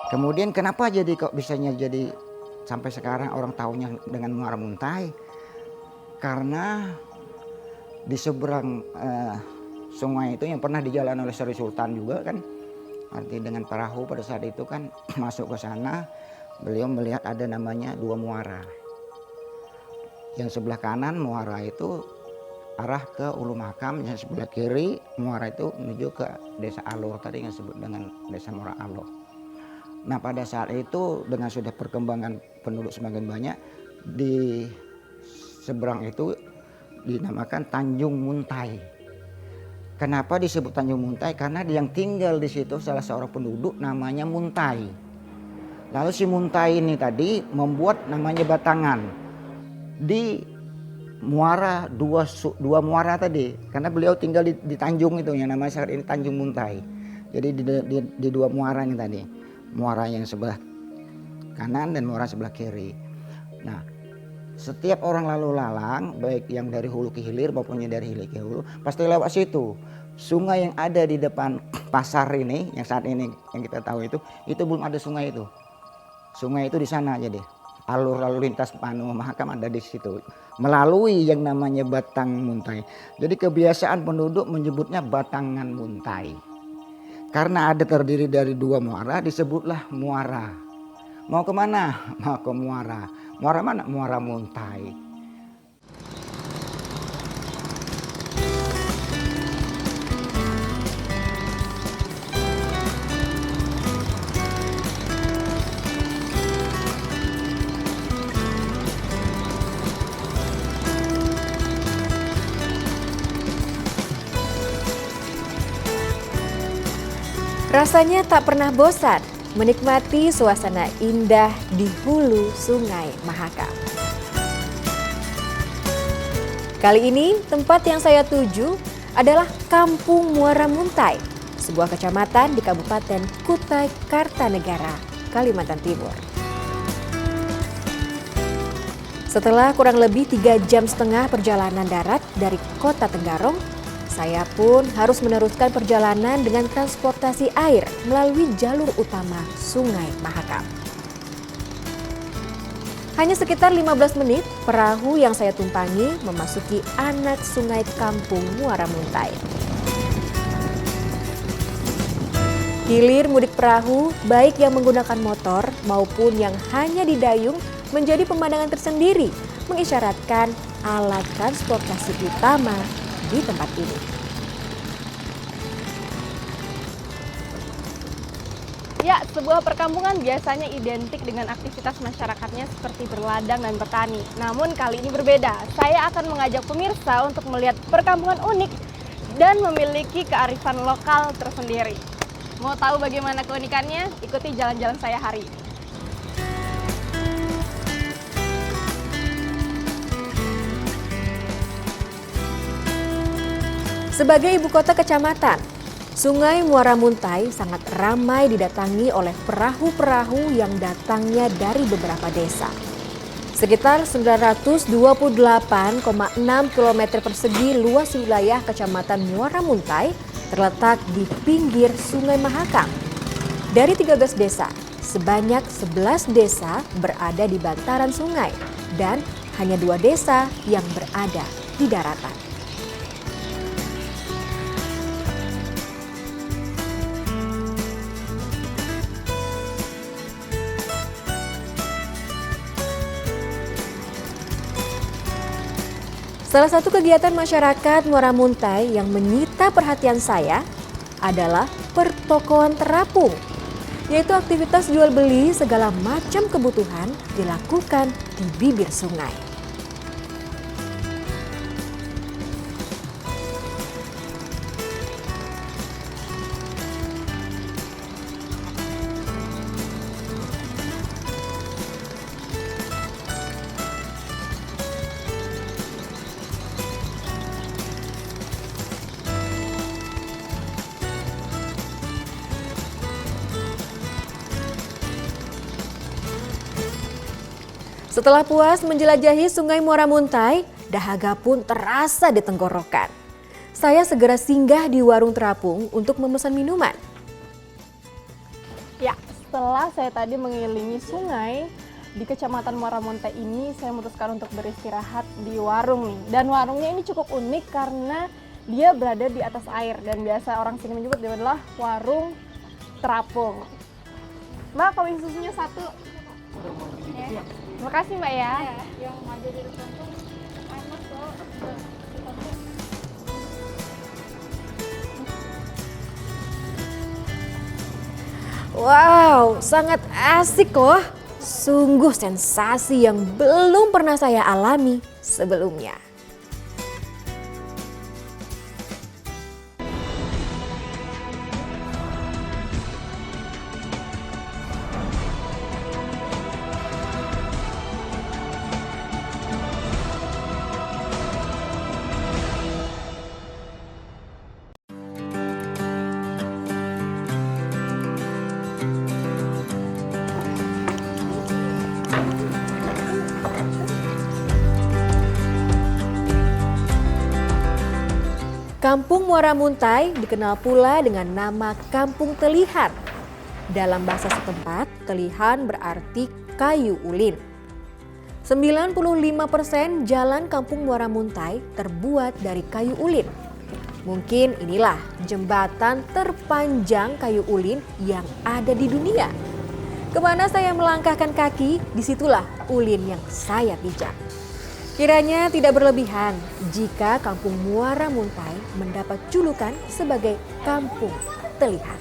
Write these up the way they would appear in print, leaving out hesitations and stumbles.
Kemudian kenapa jadi kok bisanya jadi sampai sekarang orang tahunya dengan Muara Muntai? Karena di seberang sungai itu yang pernah dijalan oleh Sri Sultan juga kan, arti dengan perahu pada saat itu kan masuk ke sana, beliau melihat ada namanya dua muara. Yang sebelah kanan muara itu arah ke Ulu Makam, yang sebelah kiri muara itu menuju ke Desa Alor tadi yang disebut dengan Desa Muara Alor. Nah pada saat itu dengan sudah perkembangan penduduk semakin banyak, di seberang itu dinamakan Tanjung Muntai. Kenapa disebut Tanjung Muntai? Karena yang tinggal di situ salah seorang penduduk namanya Muntai. Lalu si Muntai ini tadi membuat namanya batangan di muara dua muara tadi, karena beliau tinggal di Tanjung itu yang namanya saat ini Tanjung Muntai. Jadi di dua muara ini tadi, muara yang sebelah kanan dan muara sebelah kiri. Nah setiap orang lalu lalang baik yang dari hulu ke hilir maupun yang dari hilir ke hulu pasti lewat situ. Sungai yang ada di depan pasar ini yang saat ini yang kita tahu itu belum ada sungai itu. Sungai itu di sana jadi. Alur lalu lintas Mahakam ada di situ melalui yang namanya Batang Muntai. Jadi kebiasaan penduduk menyebutnya Batangan Muntai. Karena ada terdiri dari dua muara disebutlah muara. Mau kemana? Mau ke muara. Muara mana? Muara Muntai. Rasanya tak pernah bosan menikmati suasana indah di hulu Sungai Mahakam. Kali ini tempat yang saya tuju adalah Kampung Muara Muntai, sebuah kecamatan di Kabupaten Kutai Kartanegara, Kalimantan Timur. Setelah kurang lebih 3,5 jam perjalanan darat dari Kota Tenggarong, saya pun harus meneruskan perjalanan dengan transportasi air melalui jalur utama Sungai Mahakam. Hanya sekitar 15 menit, perahu yang saya tumpangi memasuki anak sungai Kampung Muara Muntai. Hilir mudik perahu, baik yang menggunakan motor maupun yang hanya didayung, menjadi pemandangan tersendiri, mengisyaratkan alat transportasi utama di tempat ini. Ya, sebuah perkampungan biasanya identik dengan aktivitas masyarakatnya seperti berladang dan bertani. Namun kali ini berbeda. Saya akan mengajak pemirsa untuk melihat perkampungan unik dan memiliki kearifan lokal tersendiri. Mau tahu bagaimana keunikannya? Ikuti jalan-jalan saya hari ini. Sebagai ibu kota kecamatan, Sungai Muara Muntai sangat ramai didatangi oleh perahu-perahu yang datangnya dari beberapa desa. Sekitar 928,6 km persegi luas wilayah Kecamatan Muara Muntai terletak di pinggir Sungai Mahakam. Dari 13 desa, sebanyak 11 desa berada di bantaran sungai dan hanya 2 desa yang berada di daratan. Salah satu kegiatan masyarakat Muara Muntai yang menyita perhatian saya adalah pertokoan terapung, yaitu aktivitas jual beli segala macam kebutuhan dilakukan di bibir sungai. Setelah puas menjelajahi Sungai Muara Muntai, dahaga pun terasa di tenggorokan. Saya segera singgah di warung terapung untuk memesan minuman. Ya, setelah saya tadi mengelilingi sungai di Kecamatan Muara Muntai ini, saya memutuskan untuk beristirahat di warung nih. Dan warungnya ini cukup unik karena dia berada di atas air dan biasa orang sini menyebut dia adalah warung terapung. Mbak, kopi susunya satu. Ya. Terima kasih Mbak ya. Yang maju di depan tuh enak kok. Wow, sangat asik loh. Sungguh sensasi yang belum pernah saya alami sebelumnya. Kampung Muara Muntai dikenal pula dengan nama Kampung Telihan. Dalam bahasa setempat, telihan berarti kayu ulin. 95% jalan Kampung Muara Muntai terbuat dari kayu ulin. Mungkin inilah jembatan terpanjang kayu ulin yang ada di dunia. Kemana saya melangkahkan kaki, disitulah ulin yang saya pijak. Kiranya tidak berlebihan jika Kampung Muara Muntai mendapat julukan sebagai Kampung Telihan.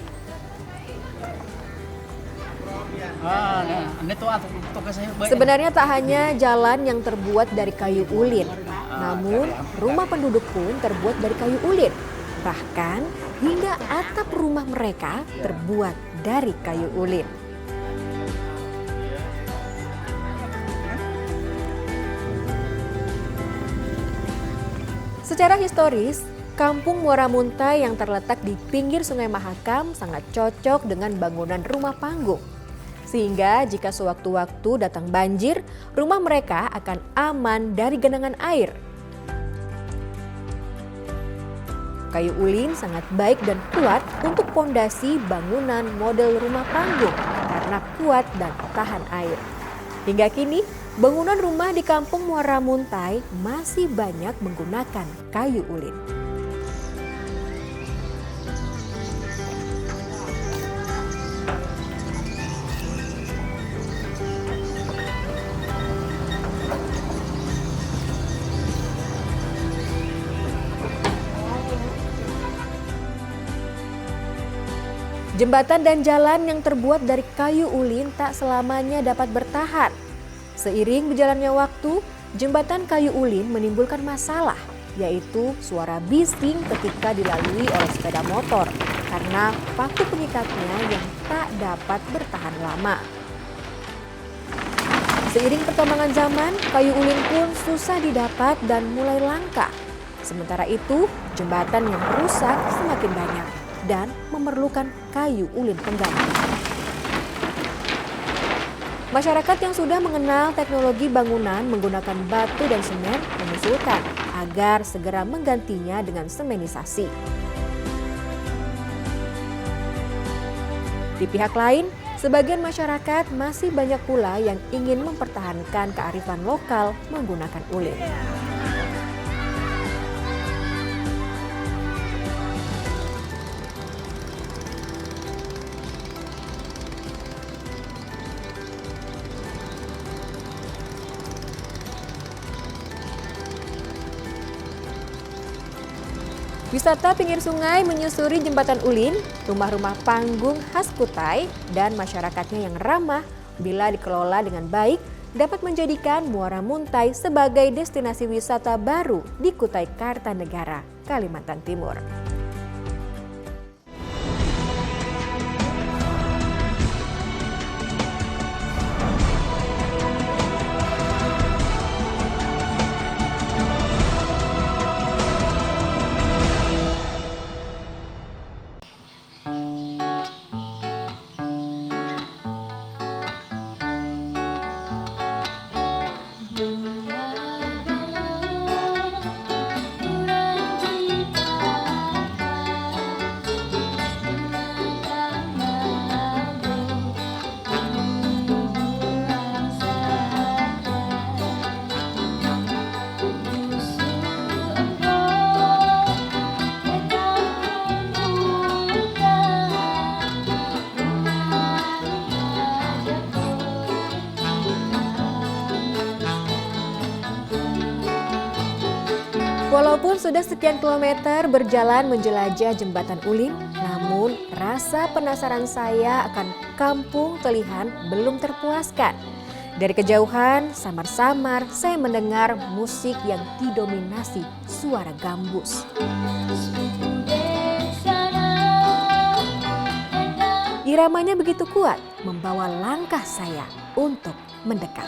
Sebenarnya tak hanya jalan yang terbuat dari kayu ulin, namun rumah penduduk pun terbuat dari kayu ulin. Bahkan hingga atap rumah mereka terbuat dari kayu ulin. Secara historis, Kampung Muara Muntai yang terletak di pinggir Sungai Mahakam sangat cocok dengan bangunan rumah panggung. Sehingga jika sewaktu-waktu datang banjir, rumah mereka akan aman dari genangan air. Kayu ulin sangat baik dan kuat untuk pondasi bangunan model rumah panggung karena kuat dan tahan air. Hingga kini, bangunan rumah di Kampung Muara Muntai masih banyak menggunakan kayu ulin. Jembatan dan jalan yang terbuat dari kayu ulin tak selamanya dapat bertahan. Seiring berjalannya waktu, jembatan kayu ulin menimbulkan masalah, yaitu suara bising ketika dilalui oleh sepeda motor karena paku pengikatnya yang tak dapat bertahan lama. Seiring perkembangan zaman, kayu ulin pun susah didapat dan mulai langka. Sementara itu, jembatan yang rusak semakin banyak dan memerlukan kayu ulin pengganti. Masyarakat yang sudah mengenal teknologi bangunan menggunakan batu dan semen mengusulkan agar segera menggantinya dengan semenisasi. Di pihak lain, sebagian masyarakat masih banyak pula yang ingin mempertahankan kearifan lokal menggunakan ulin. Wisata pinggir sungai menyusuri jembatan ulin, rumah-rumah panggung khas Kutai, dan masyarakatnya yang ramah bila dikelola dengan baik dapat menjadikan Muara Muntai sebagai destinasi wisata baru di Kutai Kartanegara, Kalimantan Timur. Walaupun sudah sekian kilometer berjalan menjelajah Jembatan Ulin, namun rasa penasaran saya akan Kampung Telihan belum terpuaskan. Dari kejauhan, samar-samar saya mendengar musik yang didominasi suara gambus. Iramanya begitu kuat, membawa langkah saya untuk mendekat.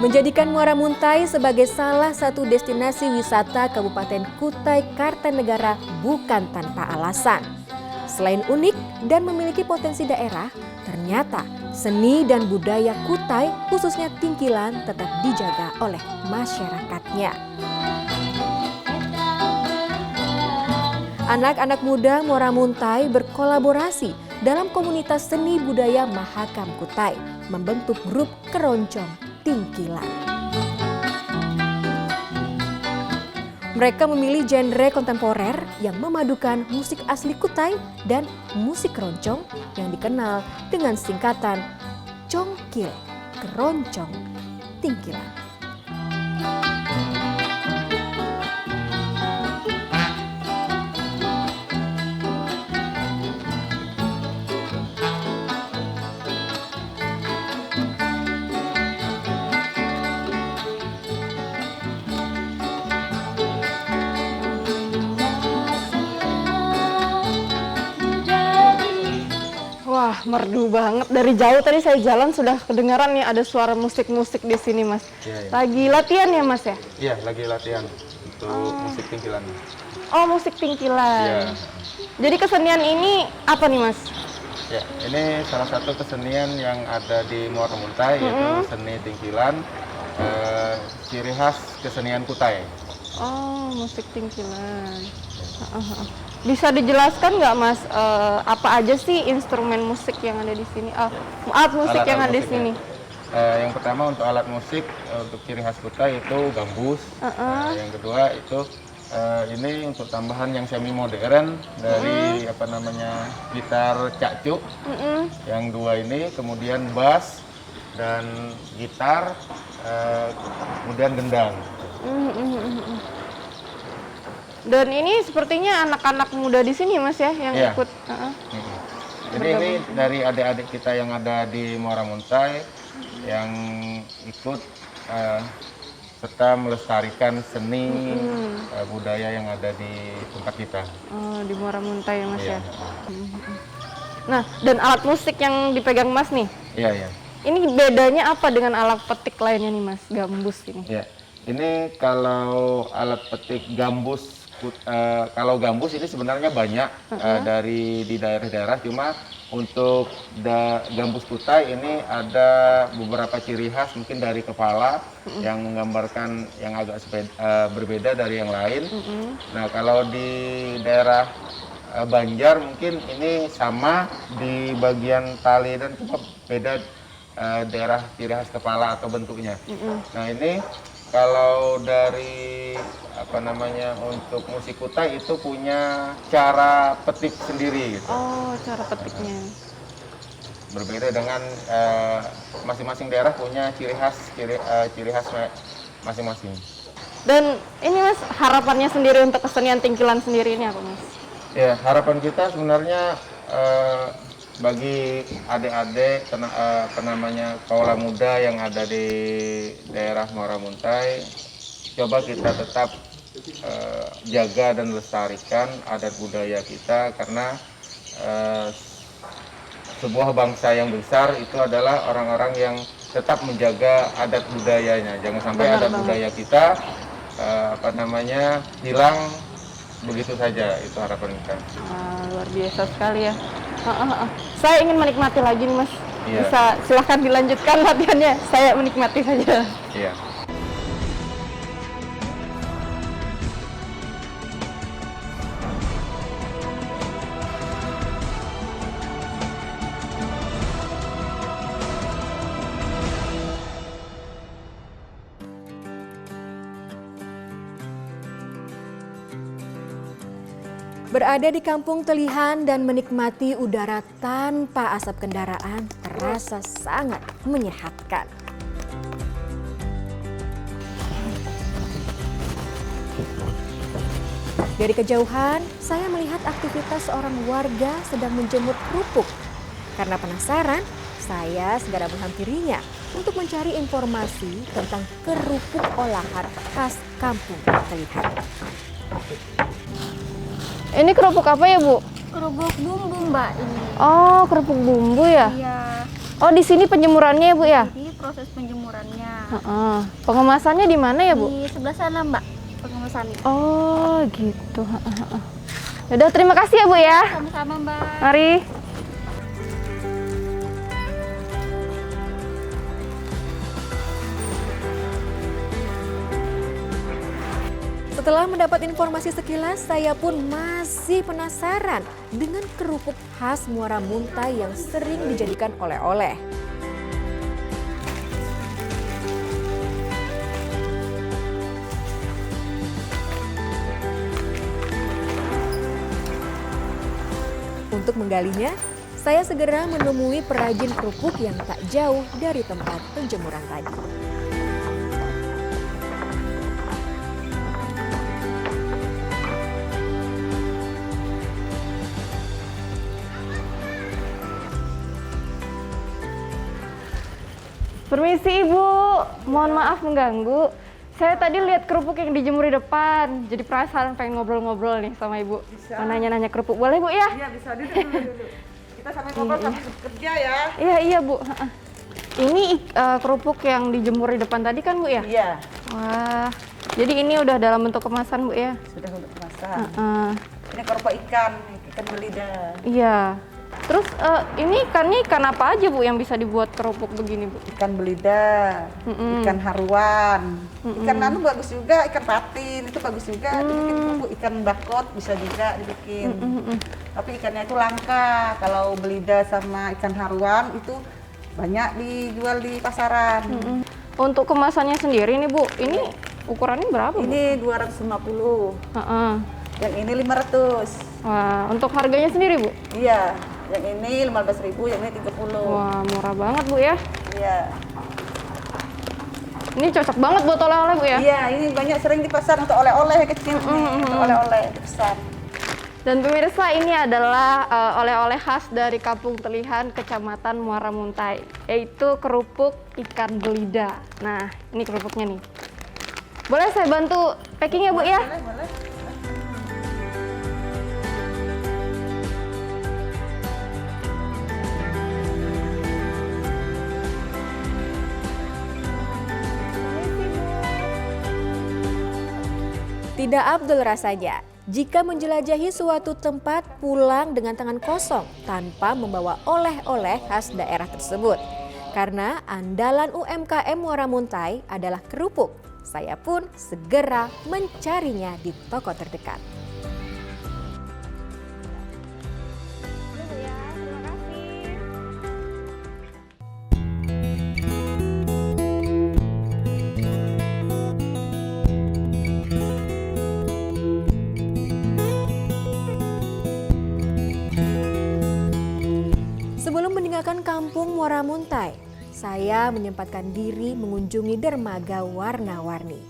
Menjadikan Muara Muntai sebagai salah satu destinasi wisata Kabupaten Kutai Kartanegara bukan tanpa alasan. Selain unik dan memiliki potensi daerah, ternyata seni dan budaya Kutai khususnya Tingkilan tetap dijaga oleh masyarakatnya. Anak-anak muda Muara Muntai berkolaborasi dalam komunitas seni budaya Mahakam Kutai, membentuk grup keroncong Tingkilan. Mereka memilih genre kontemporer yang memadukan musik asli Kutai dan musik keroncong yang dikenal dengan singkatan Congkil, Keroncong Tingkilan. Wah, merdu banget. Dari jauh tadi saya jalan sudah kedengaran nih ada suara musik-musik di sini, Mas. Iya, iya. Lagi latihan ya, Mas ya? Iya, lagi latihan untuk musik Tingkilan. Oh, musik Tingkilan. Iya. Jadi kesenian ini apa nih, Mas? Ya, ini salah satu kesenian yang ada di Muara Muntai, yaitu seni Tingkilan, ciri khas kesenian Kutai. Oh, musik Tingkilan. Bisa dijelaskan nggak, Mas, apa aja sih instrumen musik yang ada di sini? Alat musik yang ada di sini? Yang pertama untuk alat musik, untuk ciri khas Kutai itu gambus. Yang kedua itu ini untuk tambahan yang semi modern dari gitar cakcuk. Yang dua ini kemudian bass dan gitar, kemudian gendang. Dan ini sepertinya anak-anak muda di sini, Mas ya, yang Iya. ikut. Jadi ini dari adik-adik kita yang ada di Muara Muntai yang ikut serta melestarikan seni budaya yang ada di tempat kita. Oh, di Muara Muntai ya, Mas Iya. ya. Nah, dan alat musik yang dipegang Mas nih, Iya, iya. ini bedanya apa dengan alat petik lainnya nih, Mas? Gambus ini. Ya, ini kalau alat petik gambus, kalau gambus ini sebenarnya banyak dari di daerah-daerah. Cuma untuk gambus Kutai ini ada beberapa ciri khas mungkin dari kepala yang menggambarkan yang agak berbeda dari yang lain. Nah, kalau di daerah Banjar mungkin ini sama di bagian tali dan cuma beda daerah ciri khas kepala atau bentuknya. Nah, ini kalau dari untuk musik Kutai itu punya cara petik sendiri gitu. Oh, cara petiknya. Berbeda dengan masing-masing daerah punya ciri khas masing-masing. Dan ini Mas, harapannya sendiri untuk kesenian Tingkilan sendiri ini apa Mas? Ya, harapan kita sebenarnya bagi adik-adik kaula muda yang ada di daerah Muara Muntai, coba kita tetap jaga dan lestarikan adat budaya kita, karena sebuah bangsa yang besar itu adalah orang-orang yang tetap menjaga adat budayanya. Jangan sampai Benar adat banget. budaya kita hilang begitu saja. Itu harapan kita. Luar biasa sekali ya. Saya ingin menikmati lagi nih Mas. Iya. Bisa silahkan dilanjutkan latihannya. Saya menikmati saja. Iya. Berada di kampung Telihan dan menikmati udara tanpa asap kendaraan terasa sangat menyehatkan. Dari kejauhan, saya melihat aktivitas seorang warga sedang menjemur kerupuk. Karena penasaran, saya segera menghampirinya untuk mencari informasi tentang kerupuk olahan khas kampung Telihan. Ini kerupuk apa ya Bu? Kerupuk bumbu Mbak ini. Oh, kerupuk bumbu ya? Iya. Oh, di sini penjemurannya ya Bu ya? Jadi proses penjemurannya. Pengemasannya di mana ya Bu? Di sebelah sana Mbak pengemesannya. Oh, gitu. Yaudah, terima kasih ya Bu ya. Sama-sama Mbak. Mari. Setelah mendapat informasi sekilas, saya pun masih penasaran dengan kerupuk khas Muara Muntai yang sering dijadikan oleh-oleh. Untuk menggalinya, saya segera menemui perajin kerupuk yang tak jauh dari tempat penjemuran tadi. Permisi Ibu, mohon maaf mengganggu. Saya tadi lihat kerupuk yang dijemur di depan, jadi perasaan pengen ngobrol-ngobrol nih sama Ibu. Bisa. Mau nanya-nanya kerupuk, boleh Bu ya? Iya bisa duduk dulu. Kita sambil ngobrol sambil kerja ya. Iya Bu. Ini kerupuk yang dijemur di depan tadi kan Bu ya? Iya. Wah, jadi ini udah dalam bentuk kemasan Bu ya? Sudah untuk kemasan. Heeh. Ini kerupuk ikan belida. Iya. Terus ini ikan apa aja Bu yang bisa dibuat kerupuk begini Bu? Ikan belida, ikan haruan, ikan anu bagus juga, ikan patin itu bagus juga dibikin kerupuk, ikan bakot bisa juga dibikin. Tapi ikannya itu langka. Kalau belida sama ikan haruan itu banyak dijual di pasaran. Untuk kemasannya sendiri nih Bu, ini ukurannya berapa Bu? Ini 250. Heeh. Yang ini 500. Wah, untuk harganya sendiri Bu? Iya, yang ini 15.000, yang ini 30. Wah, murah banget Bu ya. Iya. Ini cocok banget buat oleh-oleh Bu ya. Iya, ini banyak sering di pasar untuk oleh-oleh kecil nih, untuk oleh-oleh besar. Dan pemirsa, ini adalah oleh-oleh khas dari Kampung Telihan, Kecamatan Muara Muntai, yaitu kerupuk ikan belida. Nah, ini kerupuknya nih. Boleh saya bantu packing ya Bu ya? Boleh, boleh. Tidak afdol rasanya jika menjelajahi suatu tempat pulang dengan tangan kosong tanpa membawa oleh-oleh khas daerah tersebut. Karena andalan UMKM Muara Muntai adalah kerupuk. Saya pun segera mencarinya di toko terdekat. meninggalkan kampung Muara Muntai, saya menyempatkan diri mengunjungi dermaga warna-warni.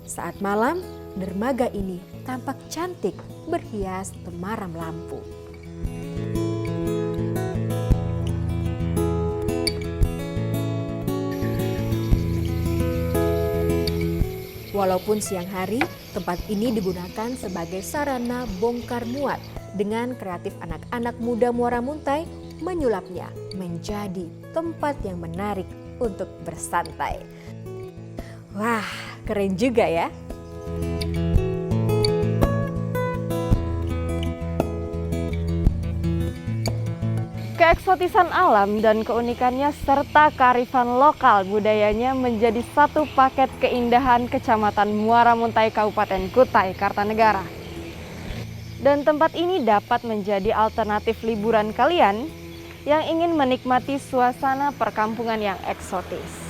Saat malam, dermaga ini tampak cantik berhias temaram lampu. Walaupun siang hari, tempat ini digunakan sebagai sarana bongkar muat dengan kreatif anak-anak muda Muara Muntai menyulapnya menjadi tempat yang menarik untuk bersantai. Wah, keren juga ya. Keeksotisan alam dan keunikannya serta kearifan lokal budayanya menjadi satu paket keindahan Kecamatan Muara Muntai, Kabupaten Kutai Kartanegara. Dan tempat ini dapat menjadi alternatif liburan kalian yang ingin menikmati suasana perkampungan yang eksotis.